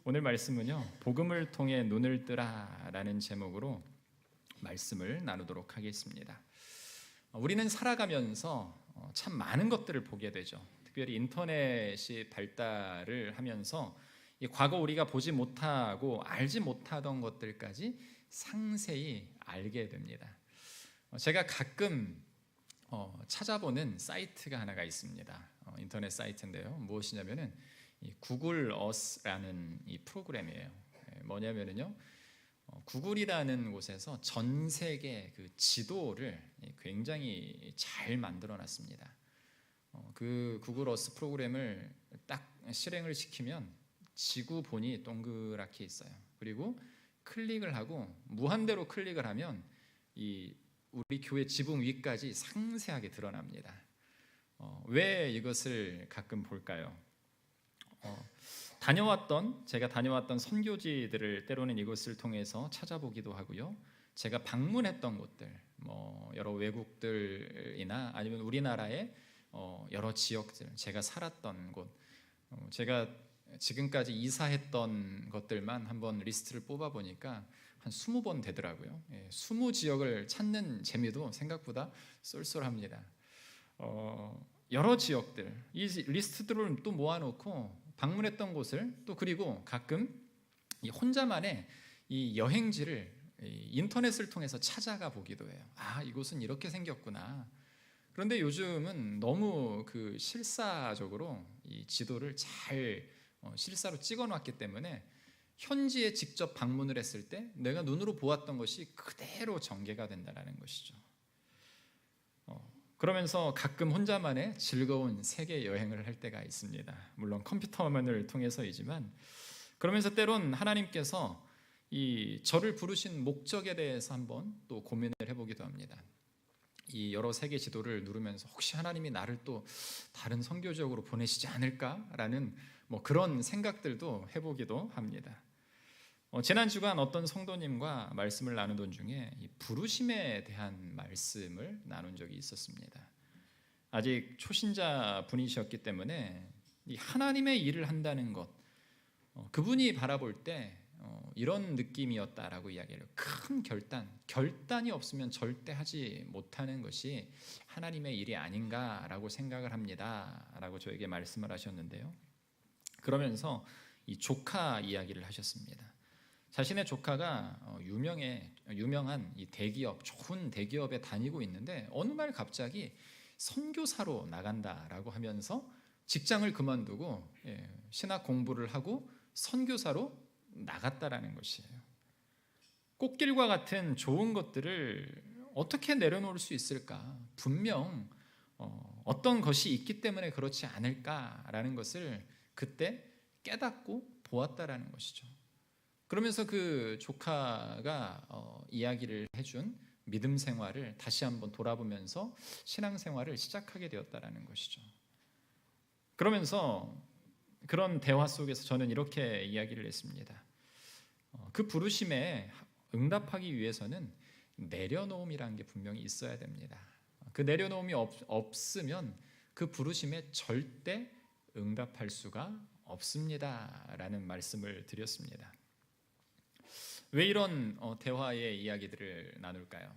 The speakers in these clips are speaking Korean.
오늘 말씀은요, 복음을 통해 눈을 뜨라라는 제목으로 말씀을 나누도록 하겠습니다. 우리는 살아가면서 참 많은 것들을 보게 되죠. 특별히 인터넷이 발달을 하면서 과거 우리가 보지 못하고 알지 못하던 것들까지 상세히 알게 됩니다. 제가 가끔 찾아보는 사이트가 하나가 있습니다. 인터넷 사이트인데요. 무엇이냐면은 이 구글 어스라는 이 프로그램이에요. 뭐냐면은요, 구글이라는 곳에서 전 세계 그 지도를 굉장히 잘 만들어 놨습니다. 그 구글 어스 프로그램을 딱 실행을 시키면 지구본이 동그랗게 있어요. 그리고 클릭을 하고 무한대로 클릭을 하면 이 우리 교회 지붕 위까지 상세하게 드러납니다. 왜 이것을 가끔 볼까요? 제가 다녀왔던 선교지들을 때로는 이것을 통해서 찾아보기도 하고요. 제가 방문했던 곳들, 여러 외국들이나 아니면 우리나라의 여러 지역들, 제가 살았던 곳, 제가 지금까지 이사했던 것들만 한번 리스트를 뽑아 보니까 한 20번 되더라고요. 20지역을 찾는 재미도 생각보다 쏠쏠합니다. 여러 지역들, 이 리스트들을 또 모아놓고 방문했던 곳을 또 그리고 가끔 혼자만의 이 여행지를 인터넷을 통해서 찾아가 보기도 해요. 이곳은 이렇게 생겼구나. 그런데 요즘은 너무 그 실사적으로 이 지도를 잘 실사로 찍어놨기 때문에 현지에 직접 방문을 했을 때 내가 눈으로 보았던 것이 그대로 전개가 된다는 것이죠. 그러면서 가끔 혼자만의 즐거운 세계 여행을 할 때가 있습니다. 물론 컴퓨터 화면을 통해서이지만, 그러면서 때론 하나님께서 이 저를 부르신 목적에 대해서 한번 또 고민을 해보기도 합니다. 이 여러 세계 지도를 누르면서 혹시 하나님이 나를 또 다른 선교 지역으로 보내시지 않을까라는 그런 생각들도 해보기도 합니다. 지난 주간 어떤 성도님과 말씀을 나누던 중에 이 부르심에 대한 말씀을 나눈 적이 있었습니다. 아직 초신자 분이셨기 때문에 이 하나님의 일을 한다는 것, 그분이 바라볼 때 이런 느낌이었다라고 이야기해요. 큰 결단이 없으면 절대 하지 못하는 것이 하나님의 일이 아닌가라고 생각을 합니다라고 저에게 말씀을 하셨는데요. 그러면서 이 조카 이야기를 하셨습니다. 자신의 조카가 유명한 이 대기업, 좋은 대기업에 다니고 있는데 어느 날 갑자기 선교사로 나간다라고 하면서 직장을 그만두고 신학 공부를 하고 선교사로 나갔다라는 것이에요. 꽃길과 같은 좋은 것들을 어떻게 내려놓을 수 있을까? 분명 어떤 것이 있기 때문에 그렇지 않을까라는 것을 그때 깨닫고 보았다라는 것이죠. 그러면서 그 조카가 이야기를 해준 믿음 생활을 다시 한번 돌아보면서 신앙 생활을 시작하게 되었다라는 것이죠. 그러면서 그런 대화 속에서 저는 이렇게 이야기를 했습니다. 그 부르심에 응답하기 위해서는 내려놓음이라는 게 분명히 있어야 됩니다. 그 내려놓음이 없으면 그 부르심에 절대 응답할 수가 없습니다라는 말씀을 드렸습니다. 왜 이런 대화의 이야기들을 나눌까요?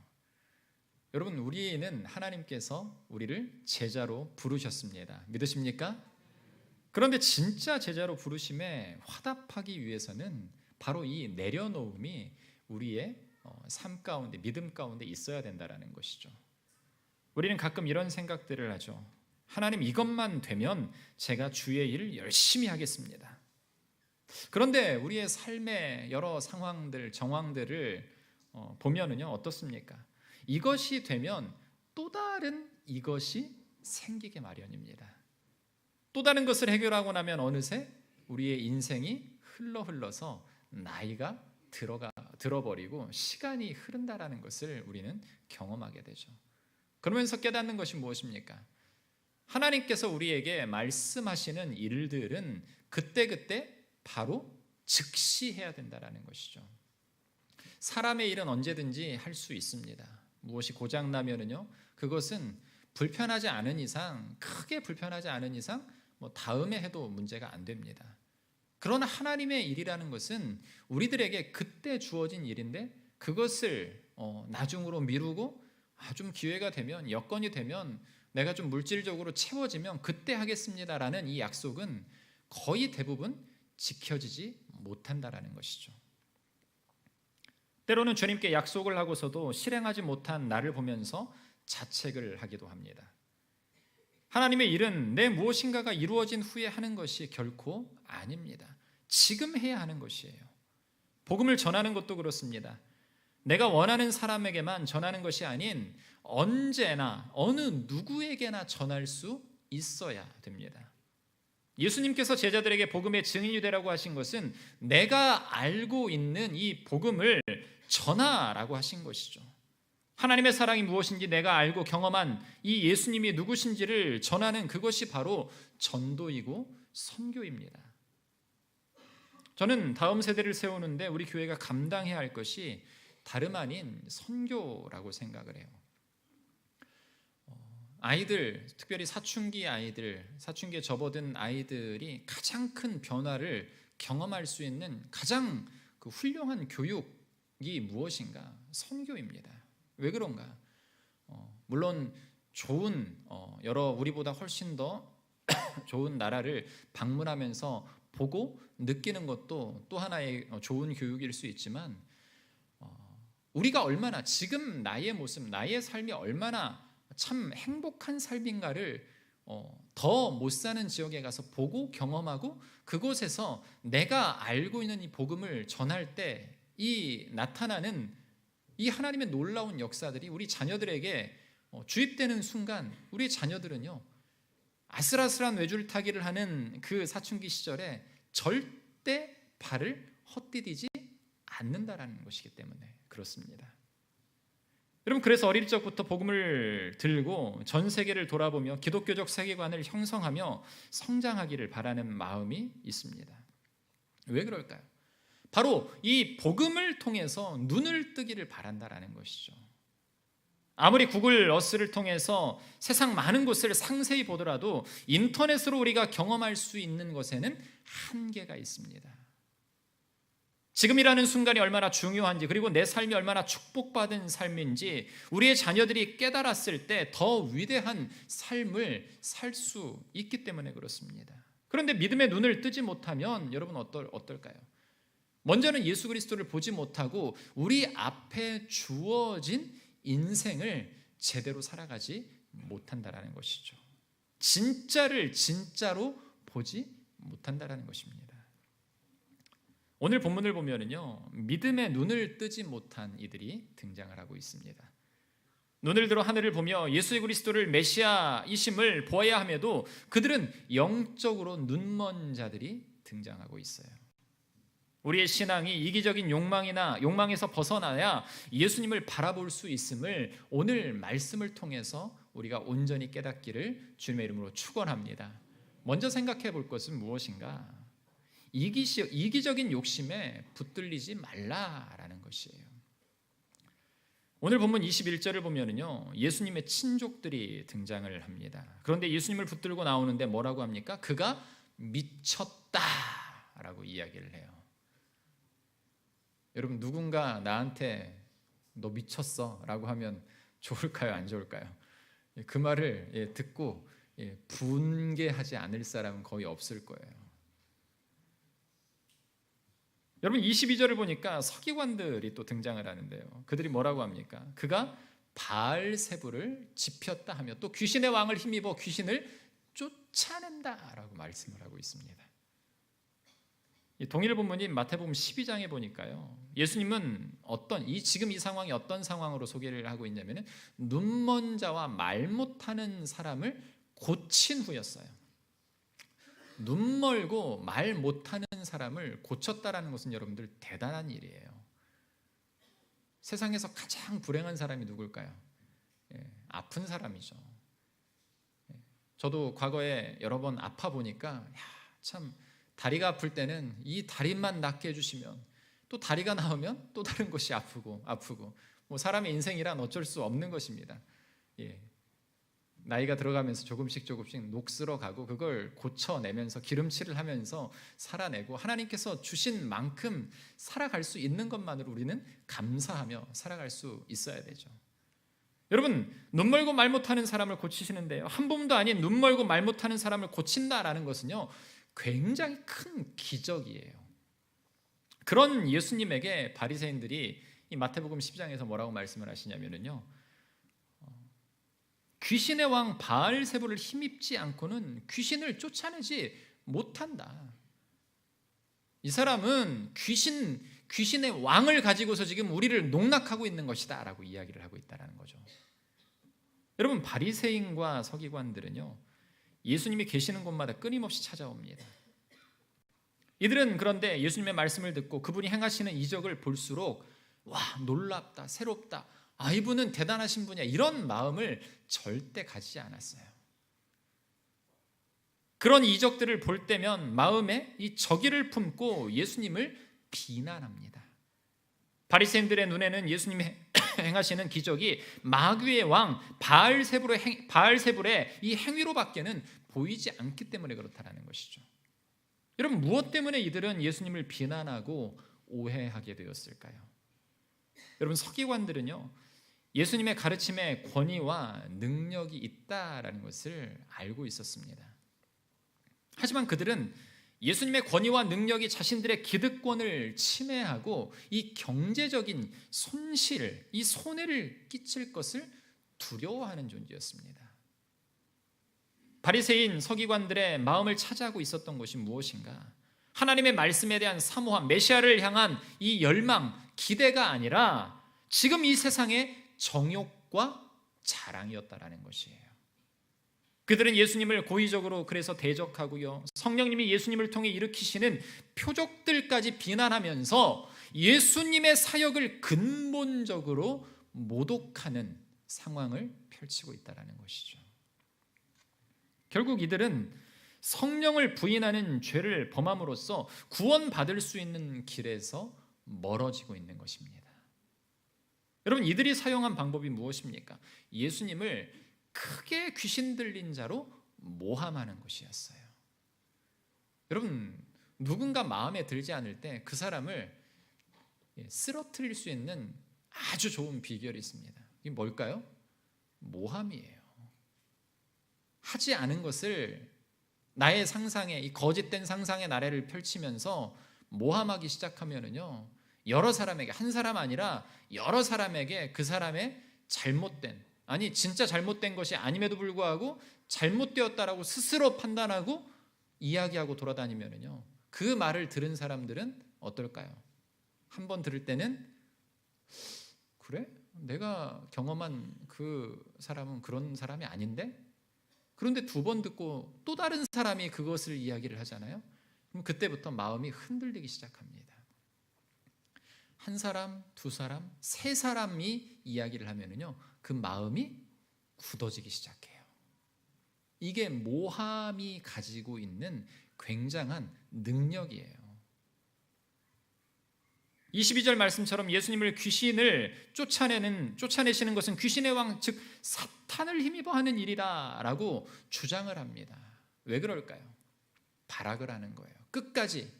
여러분, 우리는 하나님께서 우리를 제자로 부르셨습니다. 믿으십니까? 그런데 진짜 제자로 부르심에 화답하기 위해서는 바로 이 내려놓음이 우리의 삶 가운데, 믿음 가운데 있어야 된다는 것이죠. 우리는 가끔 이런 생각들을 하죠. 하나님, 이것만 되면 제가 주의 일을 열심히 하겠습니다. 그런데 우리의 삶의 여러 상황들, 정황들을 보면은요, 어떻습니까? 이것이 되면 또 다른 이것이 생기게 마련입니다. 또 다른 것을 해결하고 나면 어느새 우리의 인생이 흘러서 나이가 들어버리고 시간이 흐른다라는 것을 우리는 경험하게 되죠. 그러면서 깨닫는 것이 무엇입니까? 하나님께서 우리에게 말씀하시는 일들은 그때그때 바로 즉시 해야 된다는 것이죠. 사람의 일은 언제든지 할 수 있습니다. 무엇이 고장나면은요, 그것은 불편하지 않은 이상, 크게 불편하지 않은 이상 다음에 해도 문제가 안 됩니다. 그러나 하나님의 일이라는 것은 우리들에게 그때 주어진 일인데 그것을 나중으로 미루고 좀 기회가 되면, 여건이 되면, 내가 좀 물질적으로 채워지면 그때 하겠습니다라는 이 약속은 거의 대부분 지켜지지 못한다라는 것이죠. 때로는 주님께 약속을 하고서도 실행하지 못한 나를 보면서 자책을 하기도 합니다. 하나님의 일은 내 무엇인가가 이루어진 후에 하는 것이 결코 아닙니다. 지금 해야 하는 것이에요. 복음을 전하는 것도 그렇습니다. 내가 원하는 사람에게만 전하는 것이 아닌 언제나 어느 누구에게나 전할 수 있어야 됩니다. 예수님께서 제자들에게 복음의 증인이 되라고 하신 것은 내가 알고 있는 이 복음을 전하라고 하신 것이죠. 하나님의 사랑이 무엇인지 내가 알고 경험한 이 예수님이 누구신지를 전하는 그것이 바로 전도이고 선교입니다. 저는 다음 세대를 세우는데 우리 교회가 감당해야 할 것이 다름 아닌 선교라고 생각을 해요. 아이들, 특별히 사춘기 아이들, 사춘기에 접어든 아이들이 가장 큰 변화를 경험할 수 있는 가장 훌륭한 교육이 무엇인가? 선교입니다. 왜 그런가? 물론 좋은 여러 우리보다 훨씬 더 좋은 나라를 방문하면서 보고 느끼는 것도 또 하나의 좋은 교육일 수 있지만 우리가 얼마나 지금 나의 모습, 나의 삶이 얼마나 참 행복한 삶인가를 더 못 사는 지역에 가서 보고 경험하고 그곳에서 내가 알고 있는 이 복음을 전할 때 이 나타나는 이 하나님의 놀라운 역사들이 우리 자녀들에게 주입되는 순간 우리 자녀들은요 아슬아슬한 외줄타기를 하는 그 사춘기 시절에 절대 발을 헛디디지 않는다라는 것이기 때문에 그렇습니다. 여러분, 그래서 어릴 적부터 복음을 들고 전 세계를 돌아보며 기독교적 세계관을 형성하며 성장하기를 바라는 마음이 있습니다. 왜 그럴까요? 바로 이 복음을 통해서 눈을 뜨기를 바란다라는 것이죠. 아무리 구글 어스를 통해서 세상 많은 곳을 상세히 보더라도 인터넷으로 우리가 경험할 수 있는 것에는 한계가 있습니다. 지금이라는 순간이 얼마나 중요한지, 그리고 내 삶이 얼마나 축복받은 삶인지 우리의 자녀들이 깨달았을 때 더 위대한 삶을 살 수 있기 때문에 그렇습니다. 그런데 믿음의 눈을 뜨지 못하면 여러분 어떨까요? 먼저는 예수 그리스도를 보지 못하고 우리 앞에 주어진 인생을 제대로 살아가지 못한다라는 것이죠. 진짜를 진짜로 보지 못한다라는 것입니다. 오늘 본문을 보면은요, 믿음의 눈을 뜨지 못한 이들이 등장을 하고 있습니다. 눈을 들어 하늘을 보며 예수 그리스도를 메시아이심을 보아야 함에도 그들은 영적으로 눈먼 자들이 등장하고 있어요. 우리의 신앙이 이기적인 욕망에서 벗어나야 예수님을 바라볼 수 있음을 오늘 말씀을 통해서 우리가 온전히 깨닫기를 주님의 이름으로 축원합니다. 먼저 생각해 볼 것은 무엇인가? 이기적인 욕심에 붙들리지 말라라는 것이에요. 오늘 본문 21절을 보면은요, 예수님의 친족들이 등장을 합니다. 그런데 예수님을 붙들고 나오는데 뭐라고 합니까? 그가 미쳤다라고 이야기를 해요. 여러분, 누군가 나한테 너 미쳤어 라고 하면 좋을까요? 안 좋을까요? 그 말을 듣고 분개하지 않을 사람은 거의 없을 거예요. 여러분, 22절을 보니까 서기관들이 또 등장을 하는데요, 그들이 뭐라고 합니까? 그가 바알세불을 지폈다 하며 또 귀신의 왕을 힘입어 귀신을 쫓아낸다라고 말씀을 하고 있습니다. 동일 본문인 마태복음 12장에 보니까요, 예수님은 지금 이 상황이 어떤 상황으로 소개를 하고 있냐면은 눈먼 자와 말 못하는 사람을 고친 후였어요. 눈멀고 말 못하는 사람을 고쳤다라는 것은 여러분들 대단한 일이에요. 세상에서 가장 불행한 사람이 누굴까요? 아픈 사람이죠. 저도 과거에 여러 번 아파 보니까 참 다리가 아플 때는 이 다리만 낫게 해주시면, 또 다리가 나으면 또 다른 것이 아프고 뭐 사람의 인생이란 어쩔 수 없는 것입니다. 나이가 들어가면서 조금씩 녹슬어 가고 그걸 고쳐내면서 기름칠을 하면서 살아내고 하나님께서 주신 만큼 살아갈 수 있는 것만으로 우리는 감사하며 살아갈 수 있어야 되죠. 여러분, 눈 멀고 말 못하는 사람을 고치시는데요, 한 몸도 아닌 눈 멀고 말 못하는 사람을 고친다라는 것은요 굉장히 큰 기적이에요. 그런 예수님에게 바리새인들이 이 마태복음 10장에서 뭐라고 말씀을 하시냐면요, 귀신의 왕 바알세불을 힘입지 않고는 귀신을 쫓아내지 못한다. 이 사람은 귀신의 왕을 가지고서 지금 우리를 농락하고 있는 것이다 라고 이야기를 하고 있다는 거죠. 여러분, 바리새인과 서기관들은요 예수님이 계시는 곳마다 끊임없이 찾아옵니다. 이들은 그런데 예수님의 말씀을 듣고 그분이 행하시는 이적을 볼수록 와, 놀랍다, 새롭다, 이분은 대단하신 분이야, 이런 마음을 절대 가지지 않았어요. 그런 이적들을 볼 때면 마음에 이 적의를 품고 예수님을 비난합니다. 바리새인들의 눈에는 예수님이 행하시는 기적이 마귀의 왕 바알세불의 이 행위로밖에는 보이지 않기 때문에 그렇다는 것이죠. 여러분, 무엇 때문에 이들은 예수님을 비난하고 오해하게 되었을까요? 여러분, 서기관들은요 예수님의 가르침에 권위와 능력이 있다라는 것을 알고 있었습니다. 하지만 그들은 예수님의 권위와 능력이 자신들의 기득권을 침해하고 이 경제적인 손실, 이 손해를 끼칠 것을 두려워하는 존재였습니다. 바리새인 서기관들의 마음을 차지하고 있었던 것이 무엇인가? 하나님의 말씀에 대한 사모함, 메시아를 향한 이 열망, 기대가 아니라 지금 이 세상의 정욕과 자랑이었다라는 것이에요. 그들은 예수님을 고의적으로 그래서 대적하고요, 성령님이 예수님을 통해 일으키시는 표적들까지 비난하면서 예수님의 사역을 근본적으로 모독하는 상황을 펼치고 있다는 것이죠. 결국 이들은 성령을 부인하는 죄를 범함으로써 구원받을 수 있는 길에서 멀어지고 있는 것입니다. 여러분, 이들이 사용한 방법이 무엇입니까? 예수님을 크게 귀신 들린 자로 모함하는 것이었어요. 여러분, 누군가 마음에 들지 않을 때 그 사람을 쓰러뜨릴 수 있는 아주 좋은 비결이 있습니다. 이게 뭘까요? 모함이에요. 하지 않은 것을 나의 상상에, 이 거짓된 상상의 나래를 펼치면서 모함하기 시작하면은요, 여러 사람에게, 한 사람 아니라 여러 사람에게 그 사람의 잘못된, 아니 진짜 잘못된 것이 아님에도 불구하고 잘못되었다라고 스스로 판단하고 이야기하고 돌아다니면은요, 그 말을 들은 사람들은 어떨까요? 한 번 들을 때는 그래? 내가 경험한 그 사람은 그런 사람이 아닌데? 그런데 두 번 듣고 또 다른 사람이 그것을 이야기를 하잖아요. 그럼 그때부터 마음이 흔들리기 시작합니다. 한 사람, 두 사람, 세 사람이 이야기를 하면은요, 그 마음이 굳어지기 시작해요. 이게 모함이 가지고 있는 굉장한 능력이에요. 22절 말씀처럼 예수님을 귀신을 쫓아내시는 것은 귀신의 왕, 즉 사탄을 힘입어 하는 일이다 라고 주장을 합니다. 왜 그럴까요? 발악을 하는 거예요. 끝까지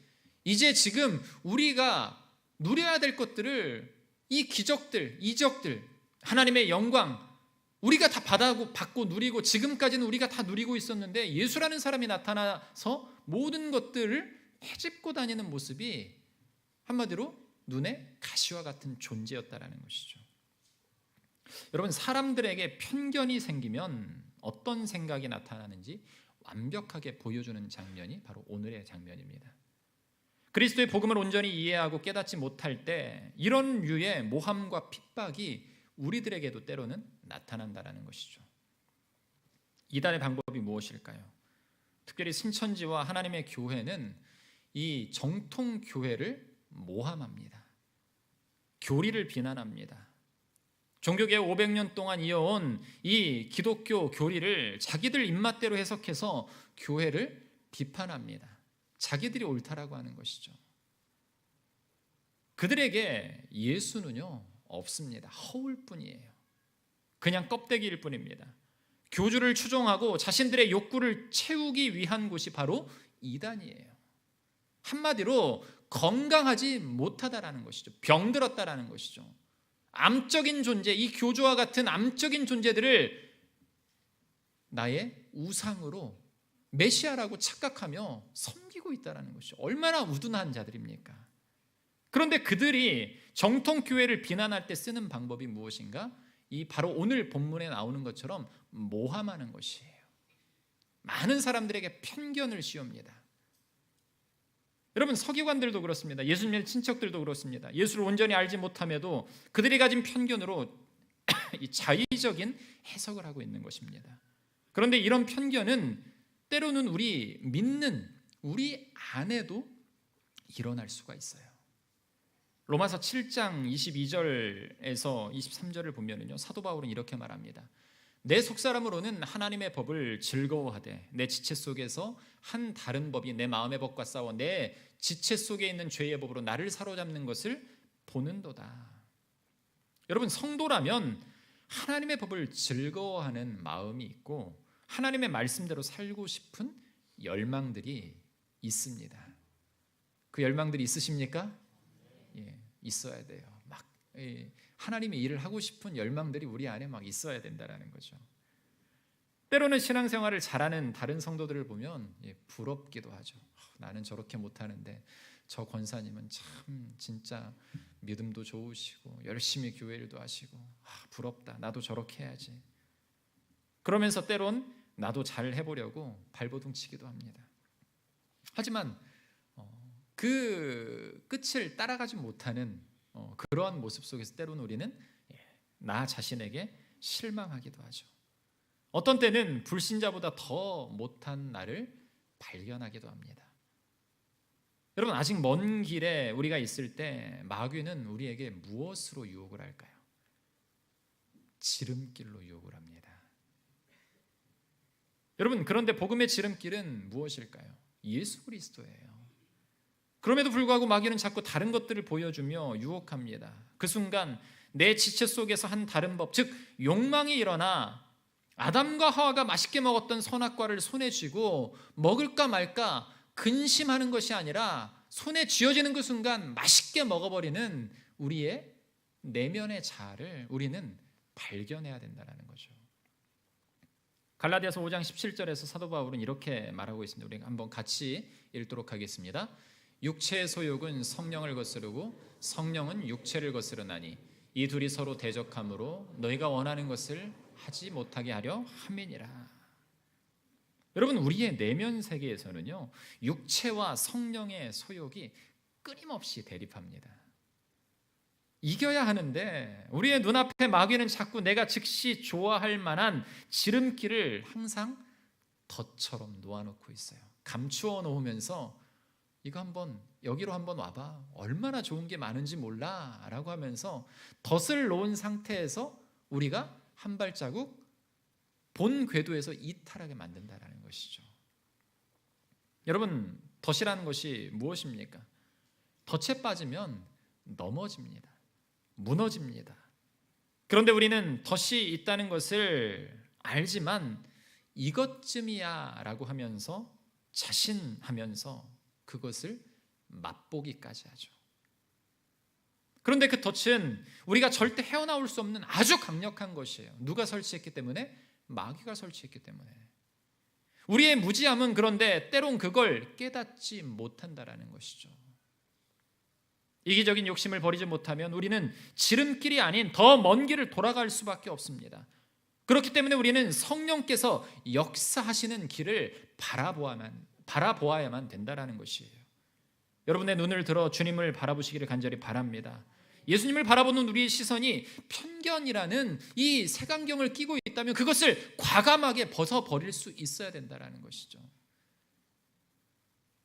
이제 지금 우리가 누려야 될 것들을, 이 기적들, 이적들, 하나님의 영광 우리가 다 받고 누리고 지금까지는 우리가 다 누리고 있었는데 예수라는 사람이 나타나서 모든 것들을 헤집고 다니는 모습이 한마디로 눈에 가시와 같은 존재였다라는 것이죠. 여러분, 사람들에게 편견이 생기면 어떤 생각이 나타나는지 완벽하게 보여주는 장면이 바로 오늘의 장면입니다. 그리스도의 복음을 온전히 이해하고 깨닫지 못할 때 이런 류의 모함과 핍박이 우리들에게도 때로는 나타난다는 것이죠. 이단의 방법이 무엇일까요? 특별히 신천지와 하나님의 교회는 이 정통 교회를 모함합니다. 교리를 비난합니다. 종교개혁 500년 동안 이어온 이 기독교 교리를 자기들 입맛대로 해석해서 교회를 비판합니다. 자기들이 옳다라고 하는 것이죠. 그들에게 예수는요 없습니다. 허울 뿐이에요. 그냥 껍데기일 뿐입니다. 교주를 추종하고 자신들의 욕구를 채우기 위한 곳이 바로 이단이에요. 한마디로 건강하지 못하다라는 것이죠. 병들었다라는 것이죠. 암적인 존재, 이 교주와 같은 암적인 존재들을 나의 우상으로 메시아라고 착각하며 섬기고 있다는 것이죠. 얼마나 우둔한 자들입니까? 그런데 그들이 정통교회를 비난할 때 쓰는 방법이 무엇인가? 이 바로 오늘 본문에 나오는 것처럼 모함하는 것이에요. 많은 사람들에게 편견을 씌웁니다. 여러분, 서기관들도 그렇습니다. 예수님의 친척들도 그렇습니다. 예수를 온전히 알지 못함에도 그들이 가진 편견으로 이 자의적인 해석을 하고 있는 것입니다. 그런데 이런 편견은 때로는 우리 믿는 우리 안에도 일어날 수가 있어요. 로마서 7장 22절에서 23절을 보면요, 사도 바울은 이렇게 말합니다. 내 속사람으로는 하나님의 법을 즐거워하되 내 지체 속에서 한 다른 법이 내 마음의 법과 싸워 내 지체 속에 있는 죄의 법으로 나를 사로잡는 것을 보는도다. 여러분, 성도라면 하나님의 법을 즐거워하는 마음이 있고 하나님의 말씀대로 살고 싶은 열망들이 있습니다. 그 열망들이 있으십니까? 예, 있어야 돼요. 막 하나님의 일을 하고 싶은 열망들이 우리 안에 막 있어야 된다라는 거죠. 때로는 신앙생활을 잘하는 다른 성도들을 보면 부럽기도 하죠. 나는 저렇게 못하는데 저 권사님은 참 진짜 믿음도 좋으시고 열심히 교회 일도 하시고 부럽다. 나도 저렇게 해야지. 그러면서 때론 나도 잘 해보려고 발버둥 치기도 합니다. 하지만 그 끝을 따라가지 못하는 그러한 모습 속에서 때로는 우리는 나 자신에게 실망하기도 하죠. 어떤 때는 불신자보다 더 못한 나를 발견하기도 합니다. 여러분, 아직 먼 길에 우리가 있을 때 마귀는 우리에게 무엇으로 유혹을 할까요? 지름길로 유혹을 합니다. 여러분, 그런데 복음의 지름길은 무엇일까요? 예수 그리스도예요. 그럼에도 불구하고 마귀는 자꾸 다른 것들을 보여주며 유혹합니다. 그 순간 내 지체 속에서 한 다른 법, 즉 욕망이 일어나 아담과 하와가 맛있게 먹었던 선악과를 손에 쥐고 먹을까 말까 근심하는 것이 아니라 손에 쥐어지는 그 순간 맛있게 먹어버리는 우리의 내면의 자아를 우리는 발견해야 된다는 거죠. 갈라디아서 5장 17절에서 사도 바울은 이렇게 말하고 있습니다. 우리 한번 같이 읽도록 하겠습니다. 육체의 소욕은 성령을 거스르고 성령은 육체를 거스르나니 이 둘이 서로 대적함으로 너희가 원하는 것을 하지 못하게 하려 함이니라. 여러분, 우리의 내면 세계에서는요, 육체와 성령의 소욕이 끊임없이 대립합니다. 이겨야 하는데 우리의 눈앞에 마귀는 자꾸 내가 즉시 좋아할 만한 지름길을 항상 덫처럼 놓아놓고 있어요. 감추어 놓으면서 이거 한번 여기로 한번 와봐. 얼마나 좋은 게 많은지 몰라 라고 하면서 덫을 놓은 상태에서 우리가 한 발자국 본 궤도에서 이탈하게 만든다는 것이죠. 여러분, 덫이라는 것이 무엇입니까? 덫에 빠지면 넘어집니다. 무너집니다. 그런데 우리는 덫이 있다는 것을 알지만 이것쯤이야 라고 하면서 자신하면서 그것을 맛보기까지 하죠. 그런데 그 덫은 우리가 절대 헤어나올 수 없는 아주 강력한 것이에요. 누가 설치했기 때문에? 마귀가 설치했기 때문에. 우리의 무지함은 그런데 때론 그걸 깨닫지 못한다라는 것이죠. 이기적인 욕심을 버리지 못하면 우리는 지름길이 아닌 더 먼 길을 돌아갈 수밖에 없습니다. 그렇기 때문에 우리는 성령께서 역사하시는 길을 바라보아야만 된다라는 것이에요. 여러분의 눈을 들어 주님을 바라보시기를 간절히 바랍니다. 예수님을 바라보는 우리의 시선이 편견이라는 이 색안경을 끼고 있다면 그것을 과감하게 벗어버릴 수 있어야 된다는 것이죠.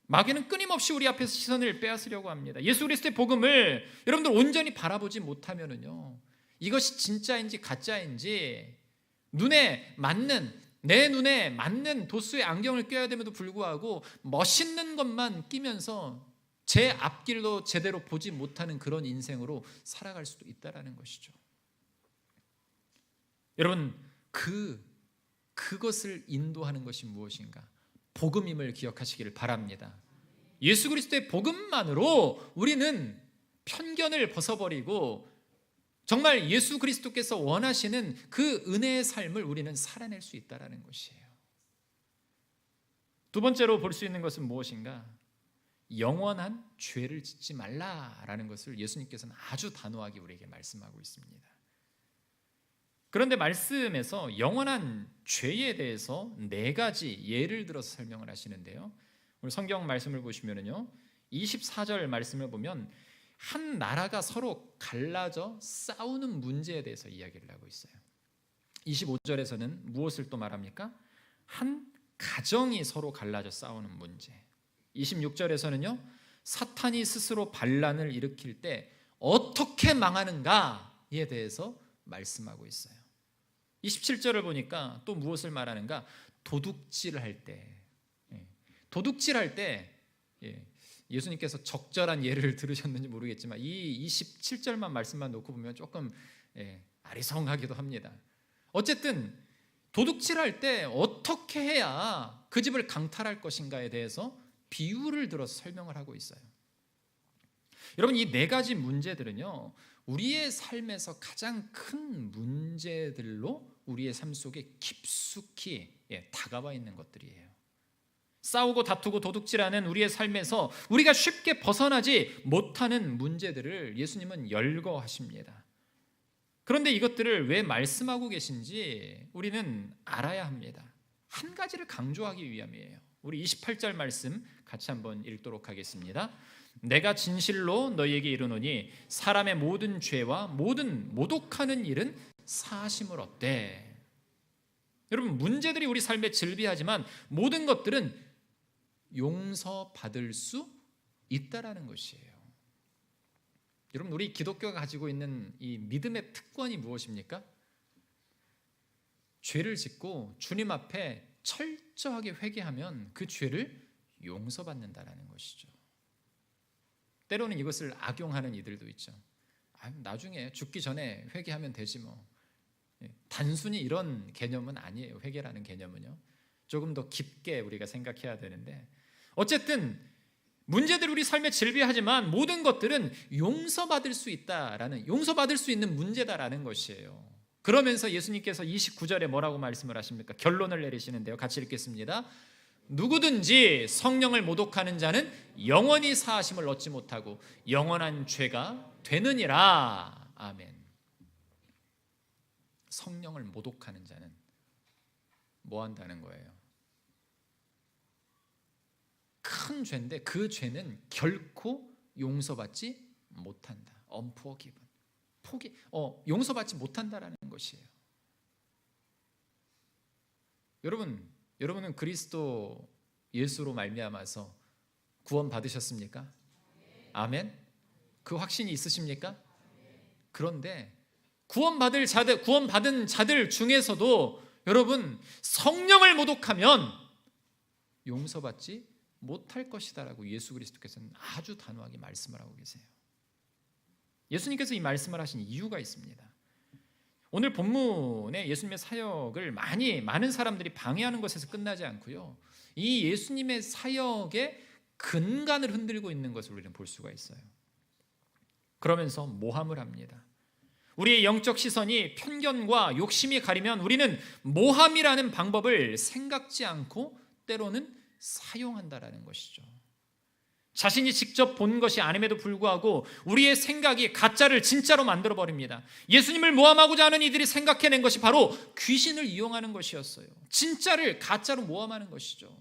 마귀는 끊임없이 우리 앞에서 시선을 빼앗으려고 합니다. 예수 그리스도의 복음을 여러분들 온전히 바라보지 못하면요, 이것이 진짜인지 가짜인지 내 눈에 맞는 도수의 안경을 껴야 됨에도 불구하고 멋있는 것만 끼면서 제 앞길도 제대로 보지 못하는 그런 인생으로 살아갈 수도 있다는 것이죠. 여러분, 그 그것을 인도하는 것이 무엇인가? 복음임을 기억하시기를 바랍니다. 예수 그리스도의 복음만으로 우리는 편견을 벗어버리고 정말 예수 그리스도께서 원하시는 그 은혜의 삶을 우리는 살아낼 수 있다는 것이에요. 두 번째로 볼 수 있는 것은 무엇인가? 영원한 죄를 짓지 말라라는 것을 예수님께서는 아주 단호하게 우리에게 말씀하고 있습니다. 그런데 말씀에서 영원한 죄에 대해서 4가지 예를 들어서 설명을 하시는데요. 우리 성경 말씀을 보시면요, 24절 말씀을 보면 한 나라가 서로 갈라져 싸우는 문제에 대해서 이야기를 하고 있어요. 25절에서는 무엇을 또 말합니까? 한 가정이 서로 갈라져 싸우는 문제. 26절에서는요, 사탄이 스스로 반란을 일으킬 때 어떻게 망하는가에 대해서 말씀하고 있어요. 27절을 보니까 또 무엇을 말하는가? 도둑질할 때. 도둑질할 때 예수님께서 적절한 예를 들으셨는지 모르겠지만 이 27절만 말씀만 놓고 보면 조금 아리송하기도 합니다. 어쨌든 도둑질할 때 어떻게 해야 그 집을 강탈할 것인가에 대해서 비유를 들어서 설명을 하고 있어요. 여러분, 이 4가지 문제들은요, 우리의 삶에서 가장 큰 문제들로 우리의 삶 속에 깊숙이 다가와 있는 것들이에요. 싸우고 다투고 도둑질하는 우리의 삶에서 우리가 쉽게 벗어나지 못하는 문제들을 예수님은 열거하십니다. 그런데 이것들을 왜 말씀하고 계신지 우리는 알아야 합니다. 한 가지를 강조하기 위함이에요. 우리 28절 말씀 같이 한번 읽도록 하겠습니다. 내가 진실로 너희에게 이르노니 사람의 모든 죄와 모든 모독하는 일은 사하심을 얻되. 여러분, 문제들이 우리 삶에 즐비하지만 모든 것들은 용서받을 수 있다라는 것이에요. 여러분, 우리 기독교가 가지고 있는 이 믿음의 특권이 무엇입니까? 죄를 짓고 주님 앞에 철저하게 회개하면 그 죄를 용서받는다라는 것이죠. 때로는 이것을 악용하는 이들도 있죠. 나중에 죽기 전에 회개하면 되지 뭐. 단순히 이런 개념은 아니에요. 회개라는 개념은요, 조금 더 깊게 우리가 생각해야 되는데, 어쨌든 문제들 우리 삶에 즐비하지만 모든 것들은 용서받을 수 있다라는, 용서받을 수 있는 문제다라는 것이에요. 그러면서 예수님께서 29절에 뭐라고 말씀을 하십니까? 결론을 내리시는데요. 같이 읽겠습니다. 누구든지 성령을 모독하는 자는 영원히 사하심을 얻지 못하고 영원한 죄가 되느니라. 아멘. 성령을 모독하는 자는 뭐 한다는 거예요? 큰 죄인데 그 죄는 결코 용서받지 못한다. unforgiven. 용서받지 못한다라는 것이에요. 여러분은 그리스도 예수로 말미암아서 구원 받으셨습니까? 아멘. 그 확신이 있으십니까? 그런데 구원받은 자들 중에서도 여러분, 성령을 모독하면 용서받지 못할 것이다라고 예수 그리스도께서는 아주 단호하게 말씀을 하고 계세요. 예수님께서 이 말씀을 하신 이유가 있습니다. 오늘 본문에 예수님의 사역을 많은 사람들이 방해하는 것에서 끝나지 않고요, 이 예수님의 사역의 근간을 흔들고 있는 것을 우리는 볼 수가 있어요. 그러면서 모함을 합니다. 우리의 영적 시선이 편견과 욕심이 가리면 우리는 모함이라는 방법을 생각지 않고 때로는 사용한다라는 것이죠. 자신이 직접 본 것이 아님에도 불구하고 우리의 생각이 가짜를 진짜로 만들어버립니다. 예수님을 모함하고자 하는 이들이 생각해낸 것이 바로 귀신을 이용하는 것이었어요. 진짜를 가짜로 모함하는 것이죠.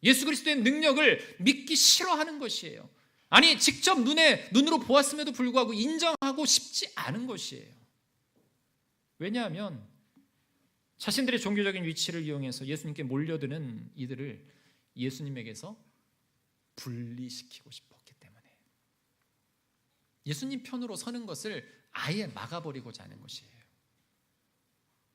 예수 그리스도의 능력을 믿기 싫어하는 것이에요. 아니, 직접 눈으로 보았음에도 불구하고 인정하고 싶지 않은 것이에요. 왜냐하면 자신들의 종교적인 위치를 이용해서 예수님께 몰려드는 이들을 예수님에게서 분리시키고 싶었기 때문에 예수님 편으로 서는 것을 아예 막아버리고자 하는 것이에요.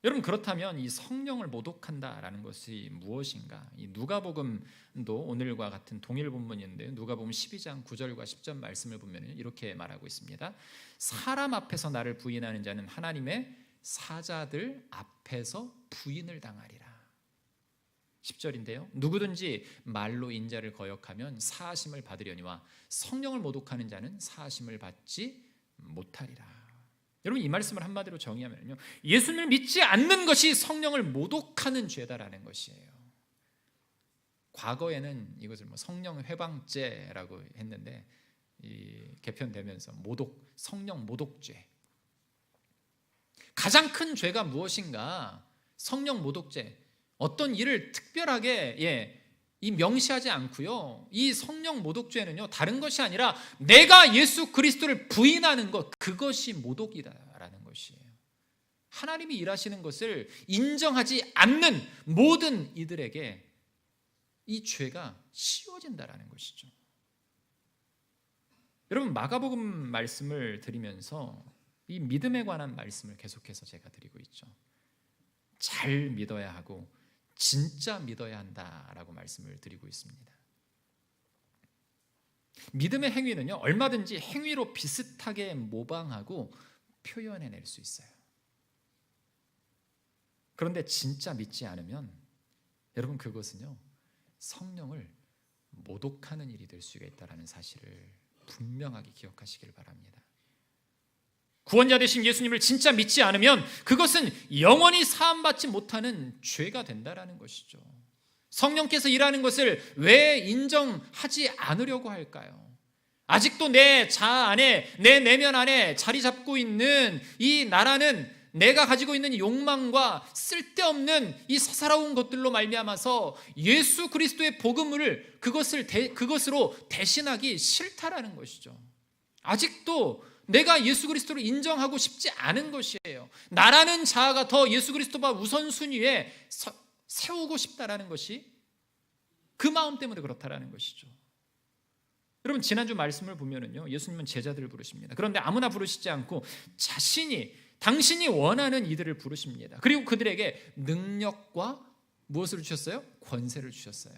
여러분, 그렇다면 이 성령을 모독한다라는 것이 무엇인가? 이 누가복음도 오늘과 같은 동일 본문인데요, 누가복음 12장 9절과 10절 말씀을 보면 이렇게 말하고 있습니다. 사람 앞에서 나를 부인하는 자는 하나님의 사자들 앞에서 부인을 당하리라. 10절인데요. 누구든지 말로 인자를 거역하면 사하심을 받으려니와 성령을 모독하는 자는 사하심을 받지 못하리라. 여러분, 이 말씀을 한마디로 정의하면요, 예수님을 믿지 않는 것이 성령을 모독하는 죄다라는 것이에요. 과거에는 이것을 성령 회방죄라고 했는데 개편되면서 성령 모독죄. 가장 큰 죄가 무엇인가? 성령 모독죄. 어떤 일을 특별하게 이 명시하지 않고요, 이 성령 모독죄는요, 다른 것이 아니라 내가 예수 그리스도를 부인하는 것, 그것이 모독이다라는 것이에요. 하나님이 일하시는 것을 인정하지 않는 모든 이들에게 이 죄가 씌워진다라는 것이죠. 여러분, 마가복음 말씀을 드리면서 이 믿음에 관한 말씀을 계속해서 제가 드리고 있죠. 잘 믿어야 하고 진짜 믿어야 한다라고 말씀을 드리고 있습니다. 믿음의 행위는요, 얼마든지 행위로 비슷하게 모방하고 표현해낼 수 있어요. 그런데 진짜 믿지 않으면 여러분, 그것은요, 성령을 모독하는 일이 될 수가 있다는 사실을 분명하게 기억하시길 바랍니다. 구원자 되신 예수님을 진짜 믿지 않으면 그것은 영원히 사함받지 못하는 죄가 된다는 것이죠. 성령께서 일하는 것을 왜 인정하지 않으려고 할까요? 아직도 내 자아 안에, 내 내면 안에 자리 잡고 있는 이 나라는 내가 가지고 있는 욕망과 쓸데없는 이 사사로운 것들로 말미암아서 예수 그리스도의 복음을 그것으로 대신하기 싫다라는 것이죠. 아직도 내가 예수 그리스도를 인정하고 싶지 않은 것이에요. 나라는 자아가 더 예수 그리스도와 우선순위에 세우고 싶다라는 것이 그 마음 때문에 그렇다라는 것이죠. 여러분, 지난주 말씀을 보면은요, 예수님은 제자들을 부르십니다. 그런데 아무나 부르시지 않고 당신이 원하는 이들을 부르십니다. 그리고 그들에게 능력과 무엇을 주셨어요? 권세를 주셨어요.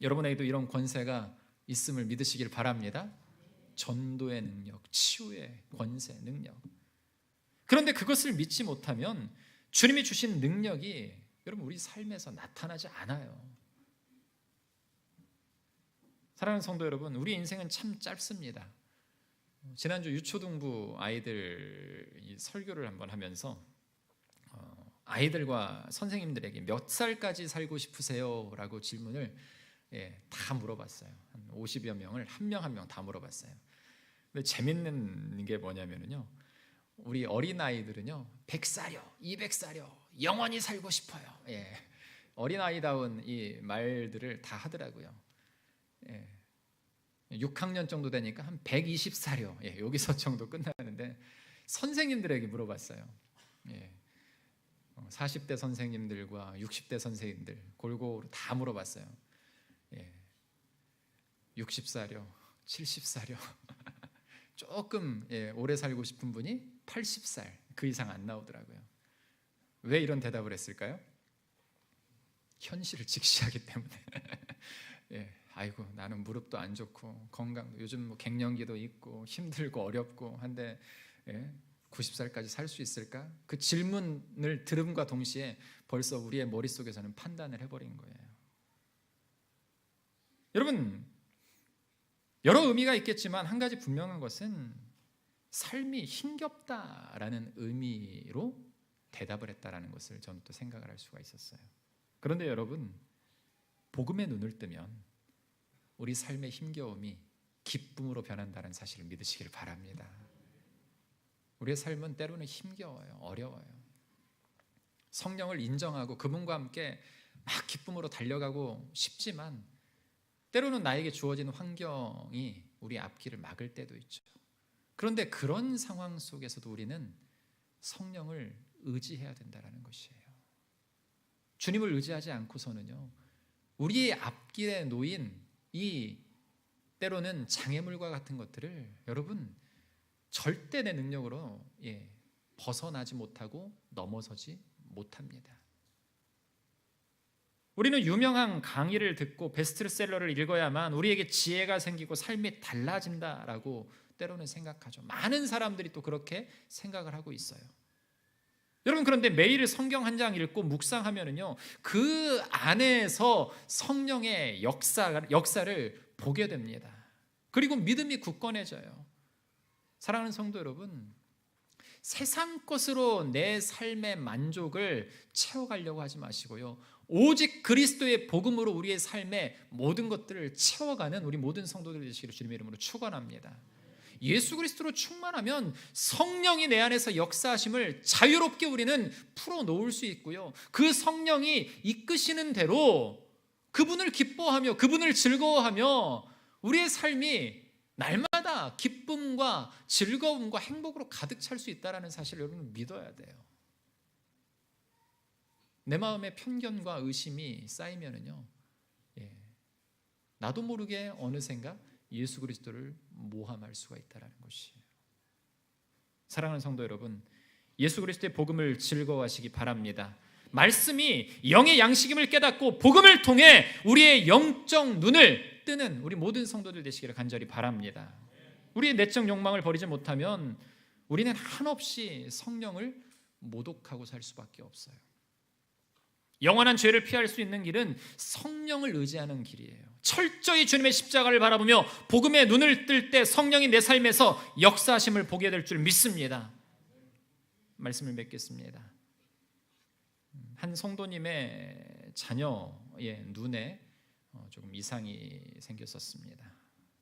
여러분에게도 이런 권세가 있음을 믿으시길 바랍니다. 전도의 능력, 치유의 권세, 능력. 그런데 그것을 믿지 못하면 주님이 주신 능력이 여러분 우리 삶에서 나타나지 않아요. 사랑하는 성도 여러분, 우리 인생은 참 짧습니다. 지난주 유초등부 아이들 설교를 한번 하면서 아이들과 선생님들에게 몇 살까지 살고 싶으세요? 라고 질문을 다 물어봤어요. 한 50여 명을 한 명 한 명 다 물어봤어요. 근데 재밌는 게 뭐냐면요, 우리 어린아이들은요 100살이요 200살이요 영원히 살고 싶어요. 어린아이다운 이 말들을 다 하더라고요. 6학년 정도 되니까 한 120살이요. 여기서 정도 끝나는데 선생님들에게 물어봤어요. 40대 선생님들과 60대 선생님들 골고루 다 물어봤어요. 60살이요, 70살이요. 조금 오래 살고 싶은 분이 80살, 그 이상 안 나오더라고요. 왜 이런 대답을 했을까요? 현실을 직시하기 때문에. 아이고, 나는 무릎도 안 좋고 건강도 요즘 갱년기도 있고 힘들고 어렵고 한데 90살까지 살 수 있을까? 그 질문을 들음과 동시에 벌써 우리의 머릿속에서는 판단을 해버린 거예요. 여러분, 여러 의미가 있겠지만 한 가지 분명한 것은 삶이 힘겹다라는 의미로 대답을 했다라는 것을 저는 또 생각을 할 수가 있었어요. 그런데 여러분, 복음의 눈을 뜨면 우리 삶의 힘겨움이 기쁨으로 변한다는 사실을 믿으시길 바랍니다. 우리의 삶은 때로는 힘겨워요, 어려워요. 성령을 인정하고 그분과 함께 막 기쁨으로 달려가고 싶지만 때로는 나에게 주어진 환경이 우리 앞길을 막을 때도 있죠. 그런데 그런 상황 속에서도 우리는 성령을 의지해야 된다는 것이에요. 주님을 의지하지 않고서는요, 우리의 앞길에 놓인 이 때로는 장애물과 같은 것들을 여러분 절대 내 능력으로 벗어나지 못하고 넘어서지 못합니다. 우리는 유명한 강의를 듣고 베스트셀러를 읽어야만 우리에게 지혜가 생기고 삶이 달라진다라고 때로는 생각하죠. 많은 사람들이 또 그렇게 생각을 하고 있어요. 여러분, 그런데 매일 성경 한 장 읽고 묵상하면은요, 그 안에서 성령의 역사를 보게 됩니다. 그리고 믿음이 굳건해져요. 사랑하는 성도 여러분, 세상 것으로 내 삶의 만족을 채워가려고 하지 마시고요, 오직 그리스도의 복음으로 우리의 삶의 모든 것들을 채워가는 우리 모든 성도들 되시기를 주님의 이름으로 축원합니다. 예수 그리스도로 충만하면 성령이 내 안에서 역사하심을 자유롭게 우리는 풀어놓을 수 있고요, 그 성령이 이끄시는 대로 그분을 기뻐하며 그분을 즐거워하며 우리의 삶이 날마다 기쁨과 즐거움과 행복으로 가득 찰 수 있다는 사실을 여러분 믿어야 돼요. 내 마음에 편견과 의심이 쌓이면은요, 나도 모르게 어느샌가 예수 그리스도를 모함할 수가 있다는 것이에요. 사랑하는 성도 여러분, 예수 그리스도의 복음을 즐거워하시기 바랍니다. 말씀이 영의 양식임을 깨닫고 복음을 통해 우리의 영적 눈을 뜨는 우리 모든 성도들 되시기를 간절히 바랍니다. 우리의 내적 욕망을 버리지 못하면 우리는 한없이 성령을 모독하고 살 수밖에 없어요. 영원한 죄를 피할 수 있는 길은 성령을 의지하는 길이에요. 철저히 주님의 십자가를 바라보며 복음의 눈을 뜰 때 성령이 내 삶에서 역사하심을 보게 될 줄 믿습니다. 말씀을 맺겠습니다. 한 성도님의 자녀의 눈에 조금 이상이 생겼었습니다.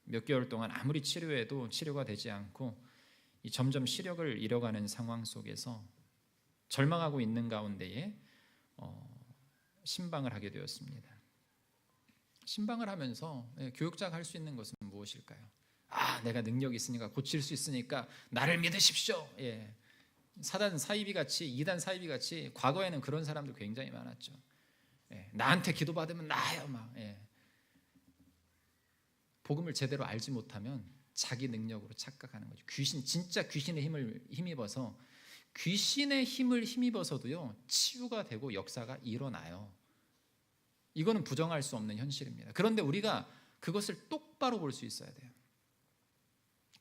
몇 개월 동안 아무리 치료해도 치료가 되지 않고 점점 시력을 잃어가는 상황 속에서 절망하고 있는 가운데에 신방을 하게 되었습니다. 신방을 하면서 교육자가 할 수 있는 것은 무엇일까요? 내가 능력이 있으니까, 고칠 수 있으니까 나를 믿으십시오. 사단 사이비 같이, 이단 사이비 같이 과거에는 그런 사람들 굉장히 많았죠. 나한테 기도받으면 나아요. 복음을 제대로 알지 못하면 자기 능력으로 착각하는 거죠. 진짜 귀신의 힘을 힘입어서, 귀신의 힘을 힘입어서도요, 치유가 되고 역사가 일어나요. 이거는 부정할 수 없는 현실입니다. 그런데 우리가 그것을 똑바로 볼 수 있어야 돼요.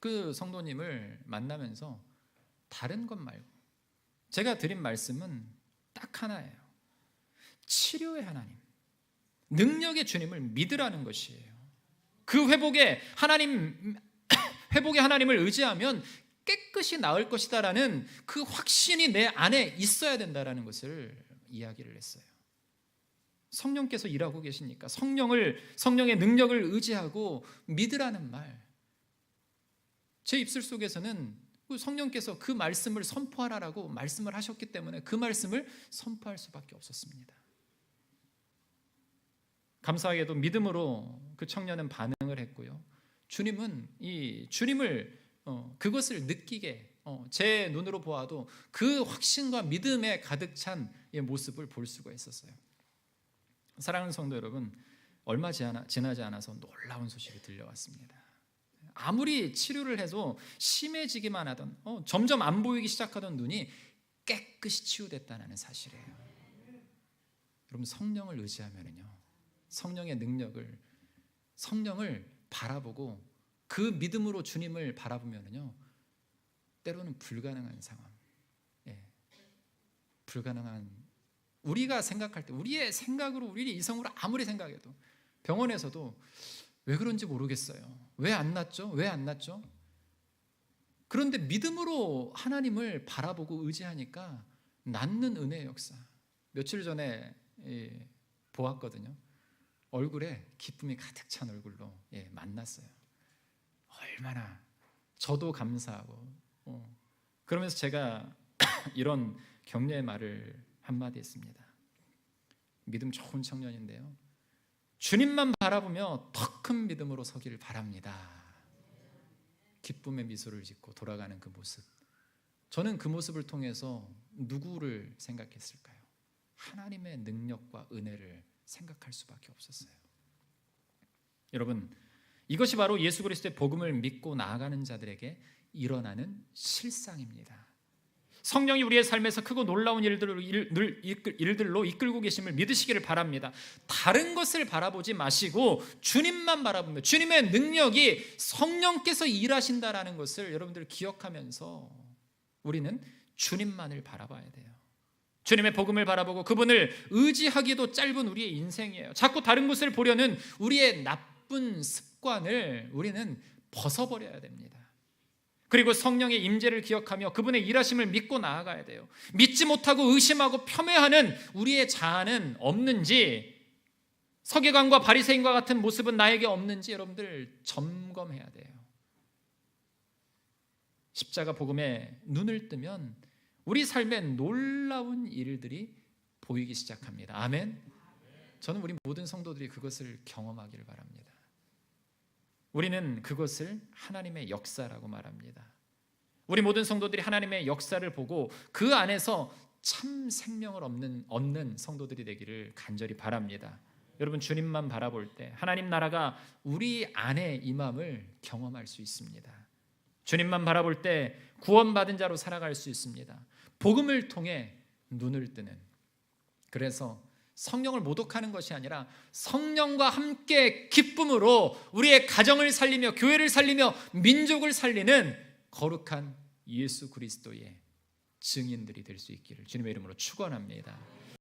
그 성도님을 만나면서 다른 것 말고 제가 드린 말씀은 딱 하나예요. 치료의 하나님, 능력의 주님을 믿으라는 것이에요. 그 회복의 하나님을 의지하면 깨끗이 나을 것이다라는 그 확신이 내 안에 있어야 된다라는 것을 이야기를 했어요. 성령께서 일하고 계시니까 성령의 능력을 의지하고 믿으라는 말, 제 입술 속에서는 성령께서 그 말씀을 선포하라라고 말씀을 하셨기 때문에 그 말씀을 선포할 수밖에 없었습니다. 감사하게도 믿음으로 그 청년은 반응을 했고요, 주님은 그것을 느끼게, 제 눈으로 보아도 그 확신과 믿음에 가득 찬 모습을 볼 수가 있었어요. 사랑하는 성도 여러분, 얼마 지나지 않아서 놀라운 소식이 들려왔습니다. 아무리 치료를 해도 심해지기만 하던, 점점 안 보이기 시작하던 눈이 깨끗이 치유됐다는 사실이에요. 여러분, 성령을 의지하면요, 성령의 능력을, 성령을 바라보고 그 믿음으로 주님을 바라보면요, 때로는 불가능한 상황, 불가능한, 우리가 생각할 때 우리의 생각으로, 우리의 이성으로 아무리 생각해도, 병원에서도 왜 그런지 모르겠어요. 왜 안 낫죠? 왜 안 낫죠? 그런데 믿음으로 하나님을 바라보고 의지하니까 낫는 은혜의 역사. 며칠 전에 보았거든요. 얼굴에 기쁨이 가득 찬 얼굴로 만났어요. 얼마나 저도 감사하고, 그러면서 제가 이런 격려의 말을 한마디 했습니다. 믿음 좋은 청년인데요, 주님만 바라보며 더 큰 믿음으로 서기를 바랍니다. 기쁨의 미소를 짓고 돌아가는 그 모습, 저는 그 모습을 통해서 누구를 생각했을까요? 하나님의 능력과 은혜를 생각할 수밖에 없었어요. 여러분, 이것이 바로 예수 그리스도의 복음을 믿고 나아가는 자들에게 일어나는 실상입니다. 성령이 우리의 삶에서 크고 놀라운 일들로 이끌고 계심을 믿으시기를 바랍니다. 다른 것을 바라보지 마시고 주님만 바라보며 주님의 능력이 성령께서 일하신다라는 것을 여러분들 기억하면서 우리는 주님만을 바라봐야 돼요. 주님의 복음을 바라보고 그분을 의지하기도 짧은 우리의 인생이에요. 자꾸 다른 곳을 보려는 우리의 나쁜 습관을 우리는 벗어버려야 됩니다. 그리고 성령의 임재를 기억하며 그분의 일하심을 믿고 나아가야 돼요. 믿지 못하고 의심하고 폄훼하는 우리의 자아는 없는지, 서기관과 바리새인과 같은 모습은 나에게 없는지 여러분들 점검해야 돼요. 십자가 복음에 눈을 뜨면 우리 삶에 놀라운 일들이 보이기 시작합니다. 아멘. 저는 우리 모든 성도들이 그것을 경험하기를 바랍니다. 우리는 그것을 하나님의 역사라고 말합니다. 우리 모든 성도들이 하나님의 역사를 보고 그 안에서 참 생명을 얻는 성도들이 되기를 간절히 바랍니다. 여러분, 주님만 바라볼 때 하나님 나라가 우리 안에 임함을 경험할 수 있습니다. 주님만 바라볼 때 구원받은 자로 살아갈 수 있습니다. 복음을 통해 눈을 뜨는, 그래서 성령을 모독하는 것이 아니라 성령과 함께 기쁨으로 우리의 가정을 살리며 교회를 살리며 민족을 살리는 거룩한 예수 그리스도의 증인들이 될 수 있기를 주님의 이름으로 축원합니다.